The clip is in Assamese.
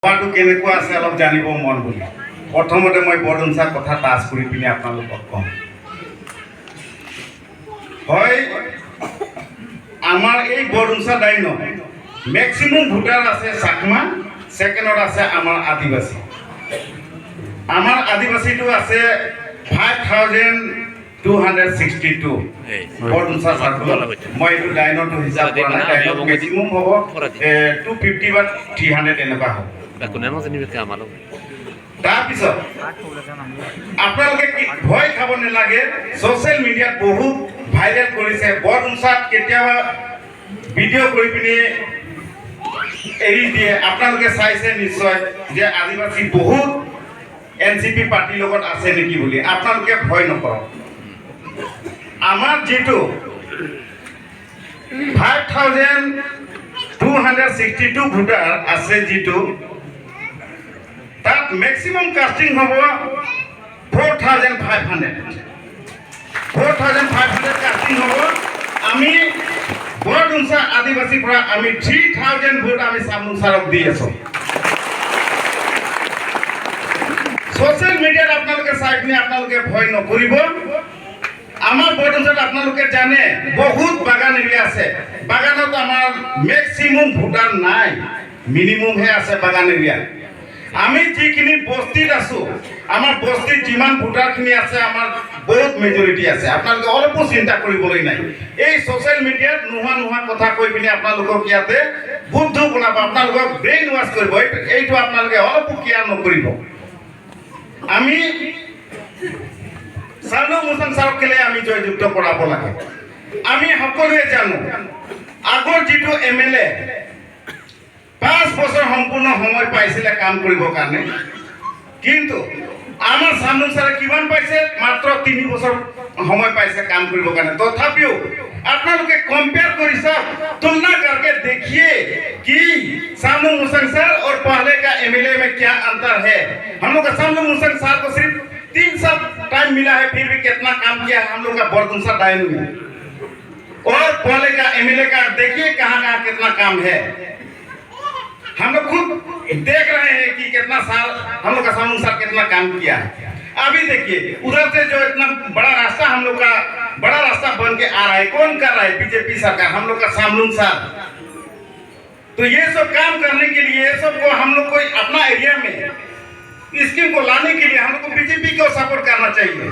খোৱাটো কেনেকুৱা আছে অলপ জানিব মন বুলি প্ৰথমতে মই বৰদুমচাৰ কথা টাচ কৰি পিনে আপোনালোকক কম। হয়, আমাৰ এই বৰদুমচা ডাইন মেক্সিমাম ভোটাৰ আছে চাকমা, ছেকেণ্ডত আছে আমাৰ আদিবাসী। আমাৰ আদিবাসীটো আছে 5262 বৰদুমচা চাৰ্কলত। মই এইটো ডাইনতো হিচাপ কৰা নাই, ডাইনত মেক্সিমাম হ'ব 250 বা 300 এনেকুৱা হ'ব। তাৰপিছত আপোনালোকে ভয় খাব নালাগে, ছ'চিয়েল মিডিয়াত বহুত ভাইৰেল কৰিছে। বৰদুমচাত কেতিয়াবা ভিডিঅ' কৰি পিনি এৰি দিয়ে। আপোনালোকে চাইছে নিশ্চয় যে আদিবাসী বহুত NCP পাৰ্টিৰ লগত আছে নেকি বুলি। আপোনালোকে ভয় নকৰক। আমাৰ যিটো 5262 ভোটাৰ আছে, যিটো তাত মেক্সিমাম কাষ্টিং হ'ব 4500 কাষ্টিং হ'ব। আমি বৰদুমচা আদিবাসীৰ পৰা আমি 3000 ভোট আমি চামুংচাৰক দি আছোঁ। ছ'চিয়েল মিডিয়াত আপোনালোকে চাই পিনে আপোনালোকে ভয় নকৰিব। আমাৰ বৰদুমচাত আপোনালোকে জানে বহুত বাগান এৰিয়া আছে। বাগানত আমাৰ মেক্সিমাম ভোটাৰ নাই, মিনিমামহে আছে বাগান এৰিয়া। আমি যিখিনি বস্তিত আছোঁ, আমাৰ বস্তিত যিমান ভোটাৰখিনি আছে আমাৰ বহুত মেজৰিটি আছে। আপোনালোকে অলপো চিন্তা কৰিবলৈ নাই। এই ছ'চিয়েল মিডিয়াত নোহোৱা কথা কৈ পিনে আপোনালোকক ইয়াতে বুদ্ধ বনাব, আপোনালোকক ব্ৰেইন ৱাছ কৰিব। এইটো আপোনালোকে অলপো কেয়াৰ নকৰিব। আমি চানু মোহন ছাৰক কেলে আমি জয়যুক্ত কৰাব লাগে, আমি সকলোৱে জানো। আগৰ যিটো MLA 5 বছৰ সম্পূৰ্ণ সময় পাইছিলে কাম কৰিবৰ কাৰণে, কিন্তু আমাৰ চানু ছাৰে কিমান পাইছে? মাত্ৰ 3 বছৰ সময় পাইছে কাম কৰিবৰ কাৰণে। তথাপিও আপোনালোকে কম্পেয়াर কৰি চাওক, तुलना करके देखिए कि सानू मुसन सर और पहले का MLA में क्या अंतर है। हम लोग का सानू मुसन सर को सिर्फ 3 साल टाइम मिला है, फिर भी कितना काम किया है हम लोग का बरदुमसा डायन में। और पहले का MLA का देखिए कहाँ कितना काम है। हम लोग खुद देख रहे हैं कि कितना साल हम लोग का सानू सर कितना काम किया है। अभी देखिए उधर से जो इतना बड़ा रास्ता हम लोग का बड़ा रास्ता बन के आ रहा है, कौन कर रहा है? बीजेपी सरकार, हम लोग का सामलुन सर। तो ये सब काम करने के लिए, ये सब को हम लोग को अपना एरिया में स्कीम को लाने के लिए हम लोग को बीजेपी को सपोर्ट करना चाहिए।